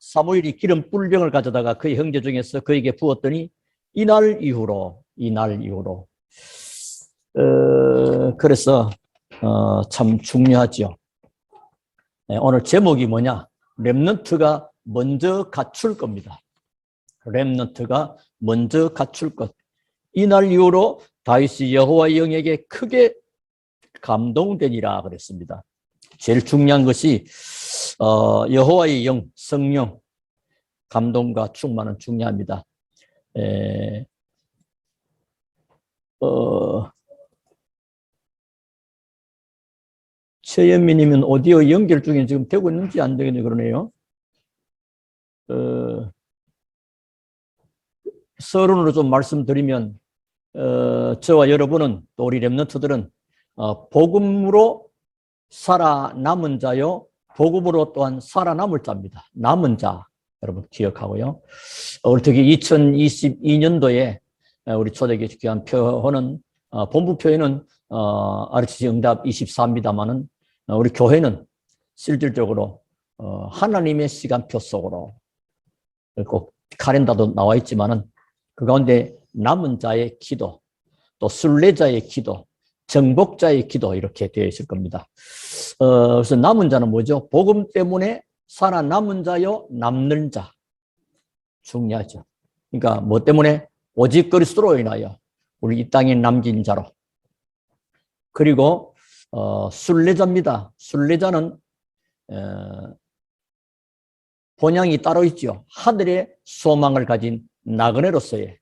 사무엘이 기름 뿔병을 가져다가 그의 형제 중에서 그에게 부었더니 이날 이후로 그래서 참 중요하죠. 오늘 제목이 뭐냐? 렘넌트가 먼저 갖출 겁니다. 렘넌트가 먼저 갖출 것. 이날 이후로 다윗이 여호와의 영에게 크게 감동되니라 그랬습니다. 제일 중요한 것이 여호와의 영, 성령, 감동과 충만은 중요합니다. 최연미님은 오디오 연결 중에 지금 되고 있는지 안 되겠네 그러네요. 서론으로 좀 말씀드리면 저와 여러분은 또 우리 렘넌트들은 복음으로 살아남은 자요, 복음으로 또한 살아남을 자입니다. 남은 자 여러분 기억하고요. 특히 2022년도에 우리 초대교회한 표현은 본부 표현은 RCC 응답 24입니다만은 우리 교회는 실질적으로 하나님의 시간표 속으로 꼭 카렌다도 나와 있지만은 그 가운데 남은 자의 기도, 또 순례자의 기도, 정복자의 기도 이렇게 되어 있을 겁니다. 그래서 남은 자는 뭐죠? 복음 때문에 살아남은 자요, 남는 자. 중요하죠. 그러니까 뭐 때문에? 오직 그리스도로 인하여 우리 이 땅에 남긴 자로. 그리고 순례자입니다. 순례자는 본향이 따로 있죠. 하늘의 소망을 가진 나그네로서의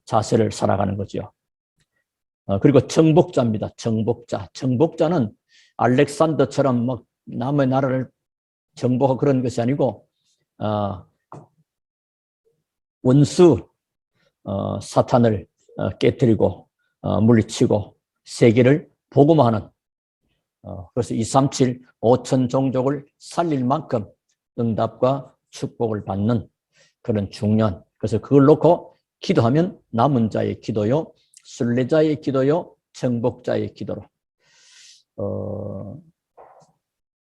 자세를 살아가는 거죠. 그리고 정복자입니다. 정복자. 정복자는 알렉산더처럼 뭐 남의 나라를 정복하고 그런 것이 아니고 원수 사탄을 깨뜨리고 물리치고 세계를 복음화하는 그래서 237 5천 종족을 살릴 만큼 응답과 축복을 받는 그런 중요한, 그래서 그걸 놓고 기도하면 남은 자의 기도요, 순례자의 기도요, 정복자의 기도로.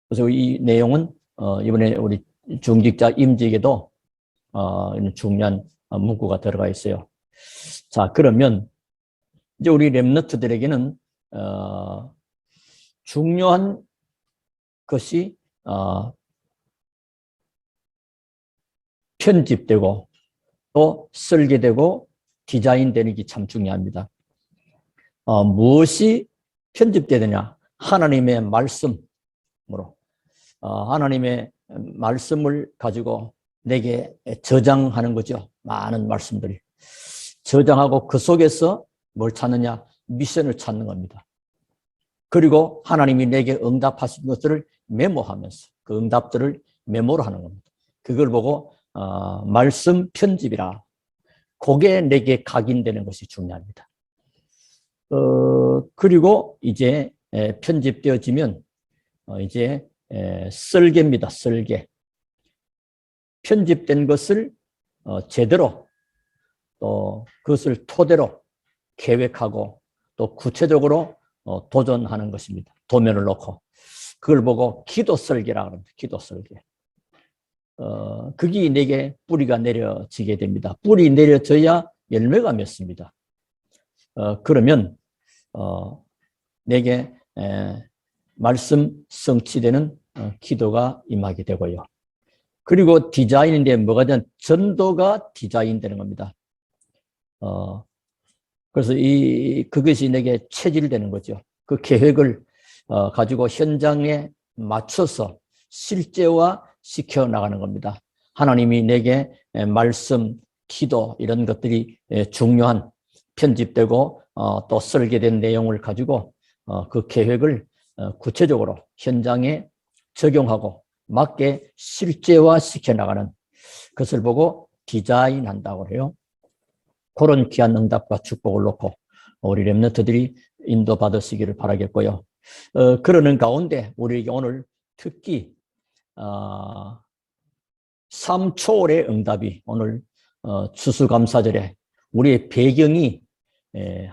그래서 이 내용은 이번에 우리 중직자 임직에도 중요한 문구가 들어가 있어요. 자, 그러면 이제 우리 렘넌트들에게는 중요한 것이 편집되고 또 설계되고 디자인되는 게 참 중요합니다. 무엇이 편집되느냐? 하나님의 말씀으로 하나님의 말씀을 가지고 내게 저장하는 거죠. 많은 말씀들이 저장하고 그 속에서 뭘 찾느냐? 미션을 찾는 겁니다. 그리고 하나님이 내게 응답하신 것들을 메모하면서 그 응답들을 메모를 하는 겁니다. 그걸 보고 말씀 편집이라. 그게 내게 각인되는 것이 중요합니다. 그리고 이제 편집되어지면 이제 설계입니다. 설계. 편집된 것을 제대로 또 그것을 토대로 계획하고 또 구체적으로 도전하는 것입니다. 도면을 놓고 그걸 보고 기도 설계라고 합니다. 기도 설계. 그게 내게 뿌리가 내려지게 됩니다. 뿌리 내려져야 열매가 맺습니다. 그러면 내게 말씀 성취되는 기도가 임하게 되고요. 그리고 디자인인데 뭐가 되냐? 전도가 디자인되는 겁니다. 그래서 그것이 내게 체질되는 거죠. 그 계획을 가지고 현장에 맞춰서 실제화 시켜 나가는 겁니다. 하나님이 내게 말씀, 기도 이런 것들이 중요한 편집되고 또 설계된 내용을 가지고 그 계획을 구체적으로 현장에 적용하고 맞게 실제화 시켜 나가는 것을 보고 디자인한다고 해요. 그런 귀한 응답과 축복을 놓고 우리 렘넌트들이 인도받으시기를 바라겠고요. 그러는 가운데 우리에게 오늘 특히 삼초월의 응답이 오늘 추수감사절에 우리의 배경이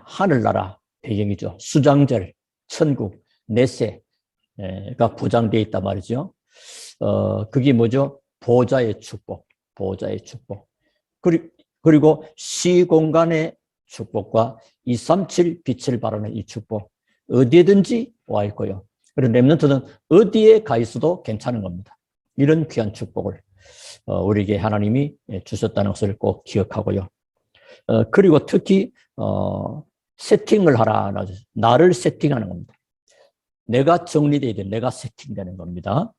하늘나라 배경이죠. 수장절, 천국, 내세가 보장되어 있단 말이죠. 그게 뭐죠? 보좌의 축복, 보좌의 축복. 그리고 시공간의 축복과 237 빛을 발하는 이 축복. 어디에든지 와 있고요. 그리고 렘넌트는 어디에 가 있어도 괜찮은 겁니다. 이런 귀한 축복을 우리에게 하나님이 주셨다는 것을 꼭 기억하고요. 그리고 특히 세팅을 하라. 나를 세팅하는 겁니다. 내가 정리돼야 돼. 내가 세팅되는 겁니다.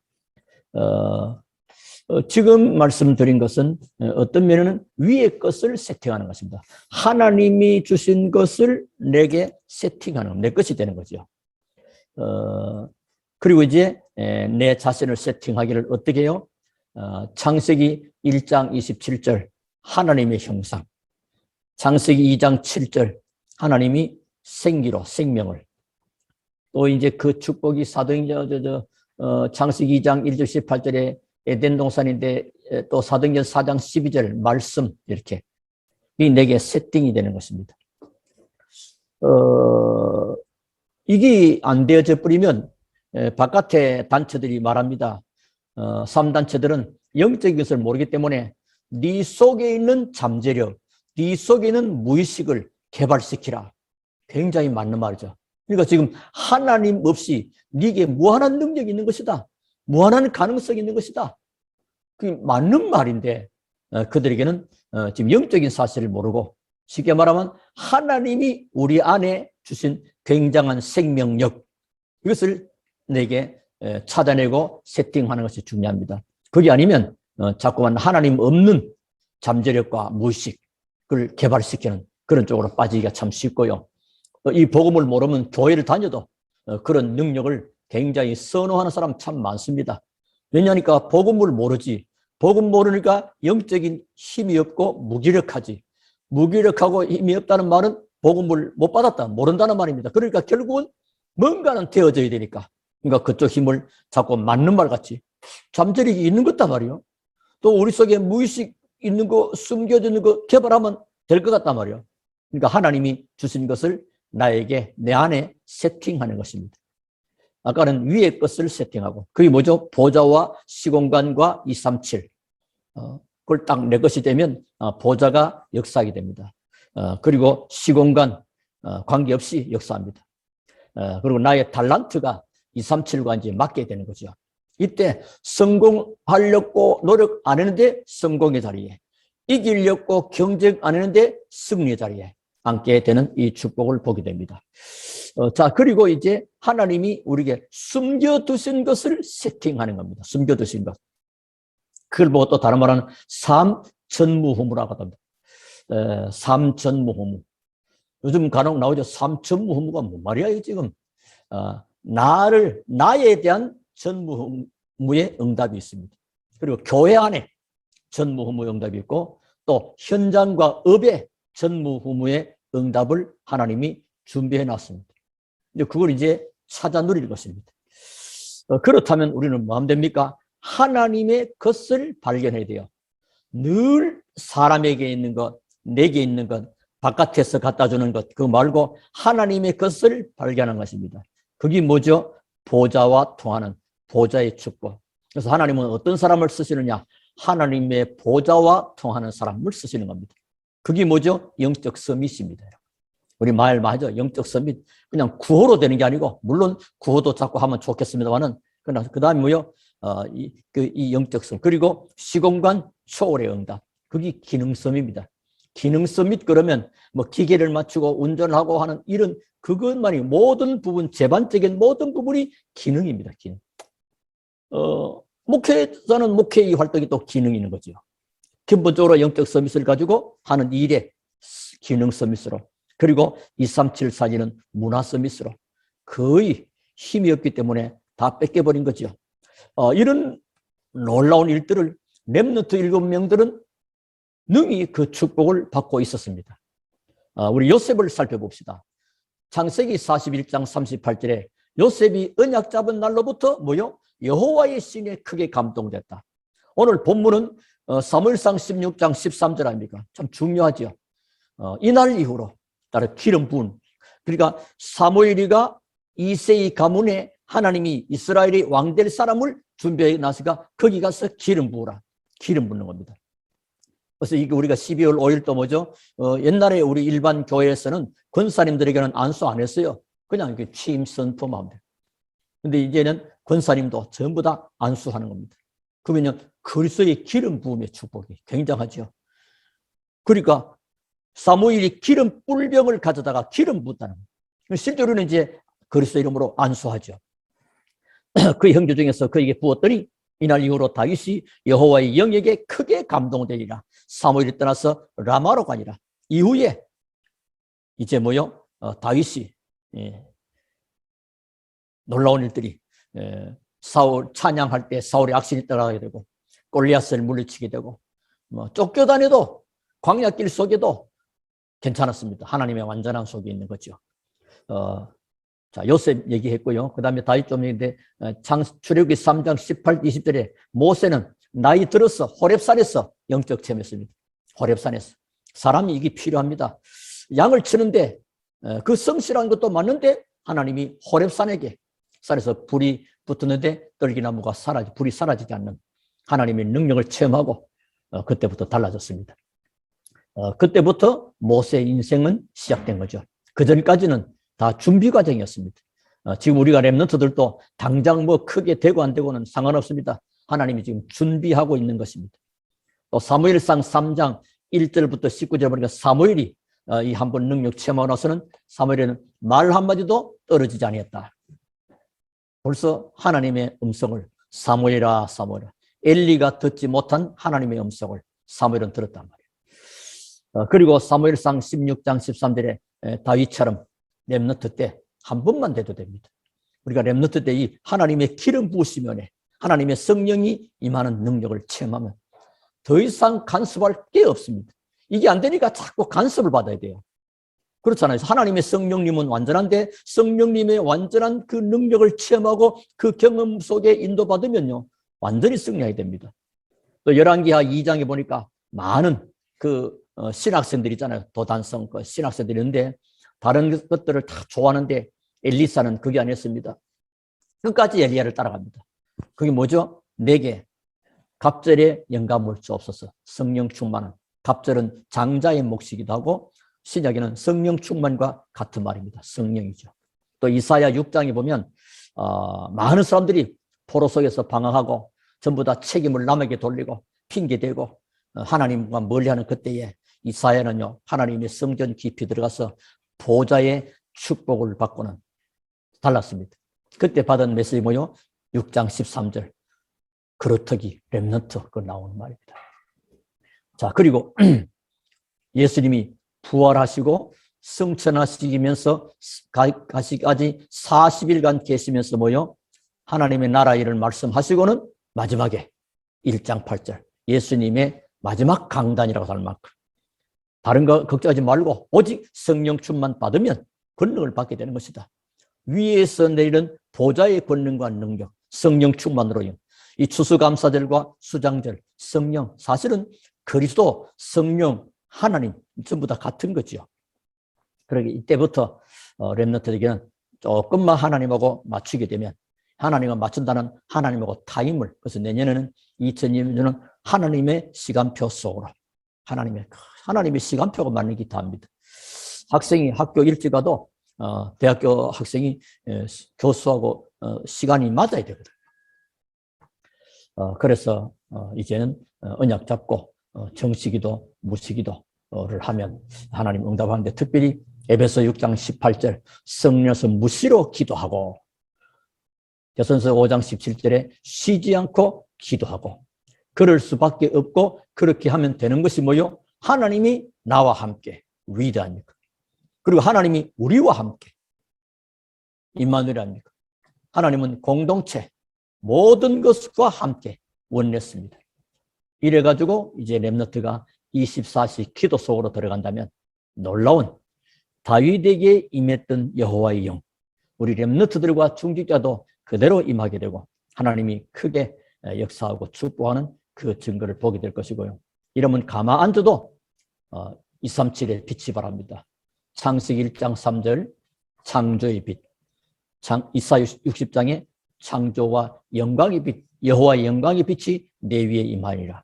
지금 말씀드린 것은 어떤 면에는 위의 것을 세팅하는 것입니다. 하나님이 주신 것을 내게 세팅하는, 내 것이 되는 거죠. 그리고 이제 내 자신을 세팅하기를 어떻게 해요? 창세기 1장 27절 하나님의 형상, 창세기 2장 7절 하나님이 생기로 생명을, 또 이제 그 축복이 사도행전 창세기 2장 1절 18절에 에덴 동산인데 또 사도행전 4장 12절 말씀, 이렇게 이 내게 세팅이 되는 것입니다. 이게 안 되어져 버리면 바깥의 단체들이 말합니다. 3단체들은 영적인 것을 모르기 때문에 네 속에 있는 잠재력, 네 속에 있는 무의식을 개발시키라. 굉장히 맞는 말이죠. 그러니까 지금 하나님 없이 네게 무한한 능력이 있는 것이다. 무한한 가능성이 있는 것이다. 그게 맞는 말인데 그들에게는 지금 영적인 사실을 모르고, 쉽게 말하면 하나님이 우리 안에 주신 굉장한 생명력, 이것을 내게 찾아내고 세팅하는 것이 중요합니다. 그게 아니면 자꾸만 하나님 없는 잠재력과 무의식을 개발시키는 그런 쪽으로 빠지기가 참 쉽고요. 이 복음을 모르면 교회를 다녀도 그런 능력을 굉장히 선호하는 사람 참 많습니다. 왜냐하니까 복음을 모르지. 복음 모르니까 영적인 힘이 없고 무기력하지. 무기력하고 힘이 없다는 말은 복음을 못 받았다, 모른다는 말입니다. 그러니까 결국은 뭔가는 되어져야 되니까. 그러니까 그쪽 힘을 자꾸 맞는 말 같이 잠재력이 있는 것단 말이에요. 또 우리 속에 무의식 있는 거, 숨겨지는 거 개발하면 될 것 같단 말이에요. 그러니까 하나님이 주신 것을 나에게, 내 안에 세팅하는 것입니다. 아까는 위의 것을 세팅하고, 그게 뭐죠? 보좌와 시공간과 237. 그걸 딱 내 것이 되면 보좌가 역사하게 됩니다. 그리고 시공간 관계없이 역사합니다. 그리고 나의 달란트가 237과 이제 맞게 되는 거죠. 이때 성공하려고 노력 안 했는데 성공의 자리에, 이기려고 경쟁 안 했는데 승리의 자리에 앉게 되는 이 축복을 보게 됩니다. 자, 그리고 이제 하나님이 우리에게 숨겨두신 것을 세팅하는 겁니다. 숨겨두신 것. 그걸 보고 또 다른 말하는 삼전무후무라고 합니다. 삼전무후무. 요즘 간혹 나오죠. 삼전무후무가 뭔 말이야, 지금. 나에 대한 전무후무의 응답이 있습니다. 그리고 교회 안에 전무후무 응답이 있고, 또 현장과 업의 전무후무의 응답을 하나님이 준비해 놨습니다. 그걸 이제 찾아 누릴 것입니다. 그렇다면 우리는 뭐 하면 됩니까? 하나님의 것을 발견해야 돼요. 늘 사람에게 있는 것, 내게 있는 것, 바깥에서 갖다 주는 것, 그거 말고 하나님의 것을 발견하는 것입니다. 그게 뭐죠? 보좌와 통하는 보좌의 축복. 그래서 하나님은 어떤 사람을 쓰시느냐? 하나님의 보좌와 통하는 사람을 쓰시는 겁니다. 그게 뭐죠? 영적 서밋입니다. 우리 말 맞죠? 영적 서밋. 그냥 구호로 되는 게 아니고, 물론 구호도 자꾸 하면 좋겠습니다만은, 그 다음에 뭐요? 이 영적 서밋. 그리고 시공간 초월의 응답. 그게 기능 서밋입니다. 기능 서밋 그러면 뭐 기계를 맞추고 운전하고 하는 이런 그것만이 모든 부분, 제반적인 모든 부분이 기능입니다. 기능. 목회자는 목회의 활동이 또 기능이 있는 거죠. 기본적으로 영적 서밋을 가지고 하는 일에 기능 서밋으로, 그리고 2374는 문화 서밋으로 거의 힘이 없기 때문에 다 뺏겨버린 거죠. 이런 놀라운 일들을 렘넌트 7명들은 능히 그 축복을 받고 있었습니다. 우리 요셉을 살펴봅시다. 창세기 41장 38절에 요셉이 언약 잡은 날로부터 뭐요? 여호와의 신에 크게 감동됐다. 오늘 본문은 사무엘상 16장 13절 아닙니까? 참 중요하죠. 이날 이후로 따라 기름 부은, 그러니까 사무엘이가 이새의 가문에 하나님이 이스라엘이 왕될 사람을 준비해 놨으니까 거기 가서 기름 부으라. 기름 붓는 겁니다. 그래서 이게 우리가 12월 5일 또 뭐죠? 옛날에 우리 일반 교회에서는 권사님들에게는 안수 안 했어요. 그냥 이렇게 취임 선포만 하면 돼요. 근데 이제는 권사님도 전부 다 안수하는 겁니다. 그러면 그리스도의 기름 부음의 축복이 굉장하죠. 그러니까 사무엘이 기름 뿔병을 가져다가 기름 붓다는 거예요. 실제로는 이제 그리스도 이름으로 안수하죠. 그 형제 중에서 그에게 부었더니 이날 이후로 다윗이 여호와의 영에게 크게 감동되리라. 사무엘이 떠나서 라마로 가니라. 이후에 이제 뭐요? 다윗이 놀라운 일들이 사울 찬양할 때 사울의 악신이 떠나게 되고 골리앗을 물리치게 되고 뭐 쫓겨다녀도 광야길 속에도 괜찮았습니다. 하나님의 완전한 속에 있는 거죠. 자, 요셉 얘기했고요. 그 다음에 다윗 좀 얘기인데, 출애굽기 3장 18, 20절에 모세는 나이 들어서 호렙산에서 영적 체험했습니다. 호렙산에서. 사람이 이게 필요합니다. 양을 치는데, 그 성실한 것도 맞는데, 하나님이 호렙산에게, 산에서 불이 붙었는데, 떨기나무가 불이 사라지지 않는 하나님의 능력을 체험하고, 그때부터 달라졌습니다. 그때부터 모세의 인생은 시작된 거죠. 그 전까지는 다 준비 과정이었습니다. 지금 우리가 렘넌트들도 당장 뭐 크게 되고 안 되고는 상관없습니다. 하나님이 지금 준비하고 있는 것입니다. 또 사무엘상 3장 1절부터 19절 보니까 사무엘이 이 한번 능력 체험하고 나서는 사무엘은 말 한마디도 떨어지지 아니했다. 벌써 하나님의 음성을 사무엘아 사무엘아 엘리가 듣지 못한 하나님의 음성을 사무엘은 들었단 말이에요. 그리고 사무엘상 16장 13절에 다윗처럼 렘너트 때 한 번만 돼도 됩니다. 우리가 렘너트 때 이 하나님의 기름 부으시면에 하나님의 성령이 임하는 능력을 체험하면 더 이상 간섭할 게 없습니다. 이게 안 되니까 자꾸 간섭을 받아야 돼요. 그렇잖아요. 하나님의 성령님은 완전한데 성령님의 완전한 그 능력을 체험하고 그 경험 속에 인도받으면요 완전히 승리해야 됩니다. 또 열왕기하 2장에 보니까 많은 그 신학생들 있잖아요. 도단성 신학생들이 있는데 다른 것들을 다 좋아하는데 엘리사는 그게 아니었습니다. 끝까지 엘리야를 따라갑니다. 그게 뭐죠? 내게 갑절에 영감을 주옵소서. 성령 충만은 갑절은 장자의 몫이기도 하고 신약에는 성령 충만과 같은 말입니다. 성령이죠. 또 이사야 6장에 보면 많은 사람들이 포로 속에서 방황하고 전부 다 책임을 남에게 돌리고 핑계대고 하나님과 멀리하는 그때에 이사야는요 하나님의 성전 깊이 들어가서 보좌의 축복을 받고는 달랐습니다. 그때 받은 메시지 뭐요? 6장 13절 그루터기 렘넌트 그 나오는 말입니다. 자 그리고 예수님이 부활하시고 승천하시면서 가시까지 40일간 계시면서 뭐요? 하나님의 나라 일을 말씀하시고는 마지막에 1장 8절 예수님의 마지막 강단이라고 할 만큼 다른 거 걱정하지 말고 오직 성령 충만 받으면 권능을 받게 되는 것이다. 위에서 내리는 보좌의 권능과 능력, 성령 충만으로요. 이 추수감사절과 수장절, 성령, 사실은 그리스도, 성령, 하나님 전부 다 같은 거죠. 그러게 이때부터 렘넌트에게는 조금만 하나님하고 맞추게 되면 하나님과 맞춘다는 하나님하고 타임을 그래서 내년에는 2020년은 하나님의 시간표 속으로 하나님의 시간표가 맞는 기타입니다. 학생이 학교 일찍 가도 대학교 학생이 교수하고 시간이 맞아야 되거든요. 그래서 이제는 언약 잡고 정시기도 무시기도를 하면 하나님 응답하는데 특별히 에베소 6장 18절 성령서 무시로 기도하고 야선서 5장 17절에 쉬지 않고 기도하고 그럴 수밖에 없고 그렇게 하면 되는 것이 뭐요? 하나님이 나와 함께 위대하니까. 그리고 하나님이 우리와 함께 임마누엘 아닙니까? 하나님은 공동체 모든 것과 함께 원냈습니다. 이래가지고 이제 렘넌트가 24시 기도 속으로 들어간다면 놀라운 다윗에게 임했던 여호와의 영 우리 렘넌트들과 중직자도 그대로 임하게 되고 하나님이 크게 역사하고 축복하는 그 증거를 보게 될 것이고요. 이러면 가만 앉아도 237의 빛이 바랍니다. 창세기 1장 3절 창조의 빛 이사 60장에 창조와 영광의 빛, 여호와의 영광의 빛이 내 위에 임하리라.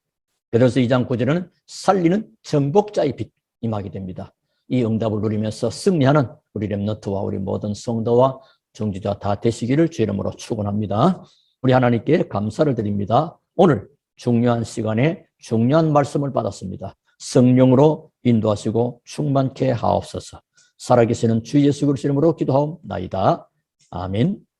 그래서 2장 9절에는 살리는 정복자의 빛 임하게 됩니다. 이 응답을 누리면서 승리하는 우리 렘넌트와 우리 모든 성도와 정지자 다 되시기를 주 이름으로 축원합니다. 우리 하나님께 감사를 드립니다. 오늘 중요한 시간에 중요한 말씀을 받았습니다. 성령으로 인도하시고 충만케 하옵소서. 살아계시는 주 예수 그리스도 이름으로 기도하옵나이다. 아멘.